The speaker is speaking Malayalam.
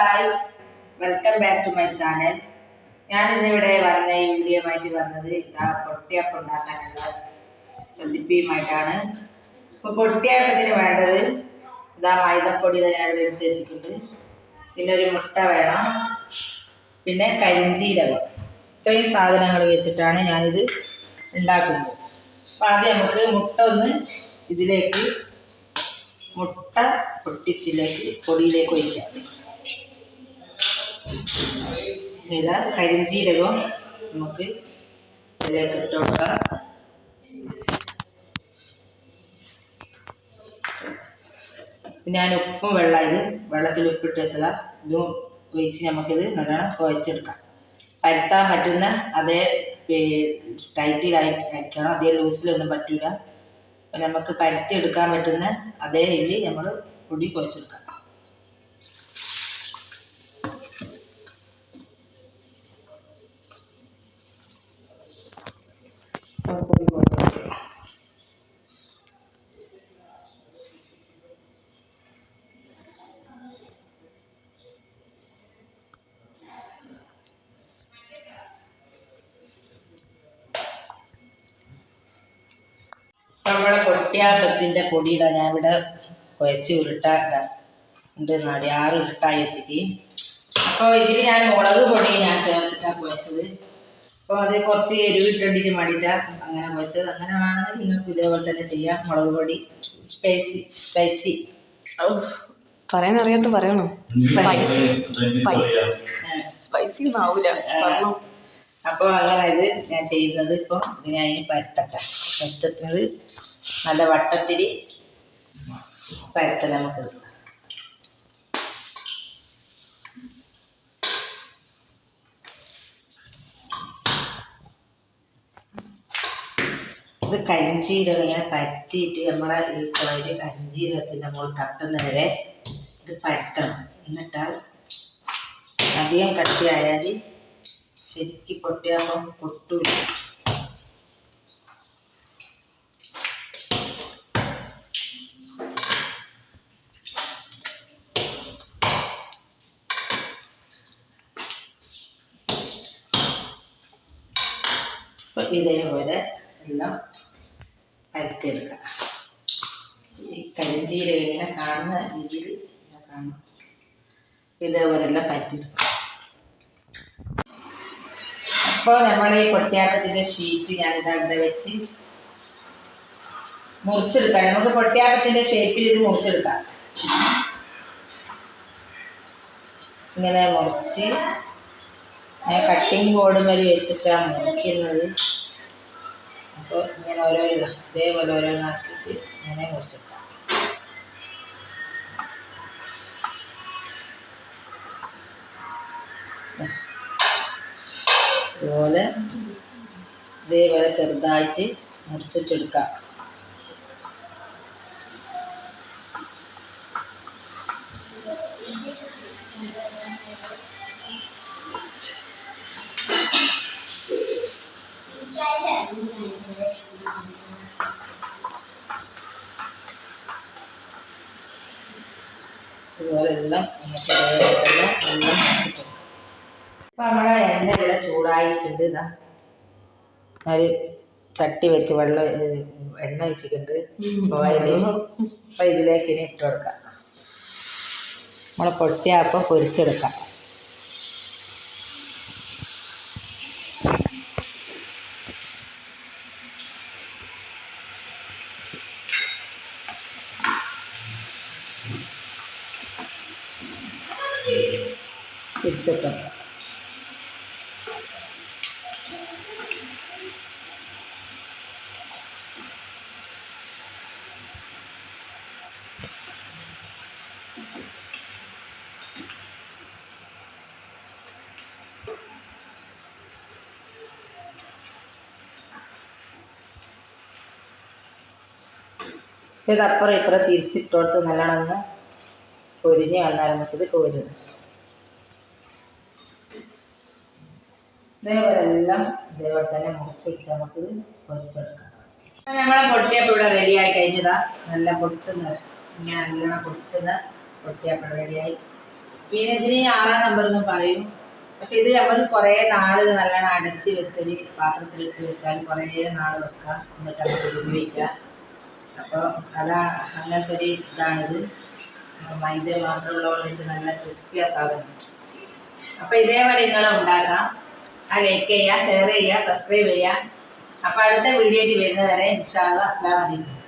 guys, welcome back to my channel. ഞാൻ ഇന്നിവിടെ വന്ന ഈ വീഡിയോ ആയിട്ട് വന്നത് പൊട്ടിയപ്പം ഉണ്ടാക്കാനുള്ള റെസിപ്പിയുമായിട്ടാണ്. ഇപ്പോൾ പൊട്ടിയപ്പത്തിന് വേണ്ടത് മൈദപ്പൊടി ഞാൻ ഇവിടെ എടുത്ത് വെച്ചിട്ടുണ്ട്. പിന്നെ ഒരു മുട്ട വേണം, പിന്നെ കരിഞ്ചീരകം. ഇത്രയും സാധനങ്ങൾ വെച്ചിട്ടാണ് ഞാനിത് ഉണ്ടാക്കുന്നത്. അപ്പം ആദ്യം നമുക്ക് മുട്ട ഒന്ന് ഇതിലേക്ക് മുട്ട പൊടിയിലേക്ക് ഒഴിക്കാം. ഇതാ കരിഞ്ചീരകവും നമുക്ക് ഇതിലേക്ക് ഇട്ട് കൊടുക്കാം. ഞാൻ ഉപ്പും വെള്ളത്തിൽ ഉപ്പിട്ട് വെച്ചതാ. ഇതും ഒഴിച്ച് നമുക്കിത് നല്ലോണം കുഴച്ചെടുക്കാം. പരത്താൻ പറ്റുന്ന അതേ ടൈറ്റിലായിരിക്കണം, അതേ ലൂസിലൊന്നും പറ്റൂല. അപ്പം നമുക്ക് പരത്തി എടുക്കാൻ പറ്റുന്ന അതേ ഇതിൽ നമ്മൾ പൊടി കുഴച്ചെടുക്കാം. നമ്മുടെ പൊട്ടിയാപ്പത്തിൻ്റെ പൊടി ഞാൻ ഇവിടെ കുഴച്ച് ഉണ്ട് 6 ഉരുട്ടായി വെച്ചിട്ട്. അപ്പോൾ ഇതിൽ ഞാൻ മുളക് പൊടി ചേർത്തിട്ടാണ് കുഴച്ചത്. അപ്പോൾ അത് കുറച്ച് എരിവിട്ടണ്ടിട്ട് വേണ്ടിയിട്ടാണ് അങ്ങനെ കുഴച്ചത്. അങ്ങനെ വേണമെങ്കിൽ നിങ്ങൾക്ക് ഇതേപോലെ തന്നെ ചെയ്യാം. മുളക് പൊടി സ്പൈസി പറയാൻ അറിയാത്ത പറയണോ? സ്പൈസി ഒന്നും ആവൂല. അപ്പോൾ അങ്ങനെ ഇത് ഞാൻ ചെയ്യുന്നത്. ഇപ്പോൾ ഇത് ഞാൻ ഇനി പരത്തുന്നത് നല്ല വട്ടത്തിൽ പരത്തൽ നമുക്ക്. ഇത് കരിഞ്ചീരകം ഇങ്ങനെ പരത്തിയിട്ട് നമ്മളെ ഈ കുളയിൽ കരിഞ്ചീരകത്തിൻ്റെ മുകളിൽ തട്ടുന്നവരെ ഇത് പരത്തണം. എന്നിട്ടാൽ അധികം കട്ടിയായാൽ ശരിക്ക് പൊട്ടിയാകുമ്പം പൊട്ടൂല. അപ്പം ഇതേപോലെ എല്ലാം പരത്തിയെടുക്കാം. ഈ കരിഞ്ചീരകം ഇങ്ങനെ കാണുന്ന രീതിയിൽ കാണണം. ഇതേപോലെ എല്ലാം പരത്തിയെടുക്കാം. അപ്പോൾ നമ്മൾ ഈ പൊട്ടിയാപ്പത്തിൻ്റെ ഷീറ്റ് ഞാനിതാ ഇവിടെ വെച്ച് മുറിച്ചെടുക്കാം. നമുക്ക് പൊട്ടിയാപ്പത്തിൻ്റെ ഷേപ്പിൽ ഇത് മുറിച്ചെടുക്കാം. ഇങ്ങനെ മുറിച്ച് ഞാൻ കട്ടിങ് ബോർഡ് മേൽ വെച്ചിട്ടാണ് മുറിക്കുന്നത്. അപ്പോൾ ഇങ്ങനെ ഇതേപോലെ ഓരോന്നാക്കിയിട്ട് ഇങ്ങനെ മുറിച്ചെടുക്കാം. ഇതേപോലെ ചെറുതായിട്ട് മുറിച്ചിട്ടെടുക്കാം. ഇതുപോലെ എല്ലാം നമുക്ക് എല്ലാം മുറിച്ചിട്ടെടുക്കാം. അപ്പം നമ്മുടെ എണ്ണ ഇവിടെ ചൂടായിട്ടുണ്ട്. ഒരു ചട്ടി വെച്ച് എണ്ണ വെച്ചിട്ടുണ്ട്, ഓയിൽ. അപ്പം ഇതിലേക്ക് ഇനി ഇട്ട് കൊടുക്കാം. നമ്മളെ പൊട്ടിയാപ്പം പൊരിച്ചെടുക്കാം. പൊരിച്ചെടുക്കാം. ഇതപ്പുറം ഇപ്പുറം തിരിച്ചിട്ടോട്ട് നല്ലോണം പൊരിഞ്ഞ് വന്നാൽ നമുക്കിത് കോരുന്നത്. ഇതേപോലെ തന്നെ മുറിച്ചിട്ട് നമുക്കിത് പൊരിച്ചെടുക്കാം. നമ്മളെ പൊട്ടിയപ്പം ഇവിടെ റെഡിയായി കഴിഞ്ഞതാ. നല്ല പൊട്ടുന്ന ഇങ്ങനെ നല്ലോണം പൊട്ടുന്ന പൊട്ടിയപ്പം റെഡിയായി. പിന്നെ ഇതിന് 6-ാം നമ്പർ എന്നും പറയും. പക്ഷെ ഇത് നമ്മൾ കുറേ നാള് നല്ലോണം അടച്ച് വെച്ചൊരു പാത്രത്തിലിട്ട് വെച്ചാൽ കുറേ നാൾ വെക്കാം, എന്നിട്ട് നമുക്ക് ഉപയോഗിക്കാം. അപ്പോൾ അതാ അങ്ങനത്തെ ഒരു ഇതാണിത്. മൈദ മാത്രമുള്ളതുകൊണ്ട് നല്ല ക്രിസ്പിയ സാധനം. അപ്പോൾ ഇതേപോലെ നിങ്ങൾ ഉണ്ടാക്കാം. ലൈക്ക് ചെയ്യുക, ഷെയർ ചെയ്യുക, സബ്സ്ക്രൈബ് ചെയ്യുക. അപ്പോൾ അടുത്ത വീഡിയോ ആയിട്ട് വരുന്നവരെ ഇൻഷാ അല്ലാഹ് അസ്സലാമു അലൈക്കും.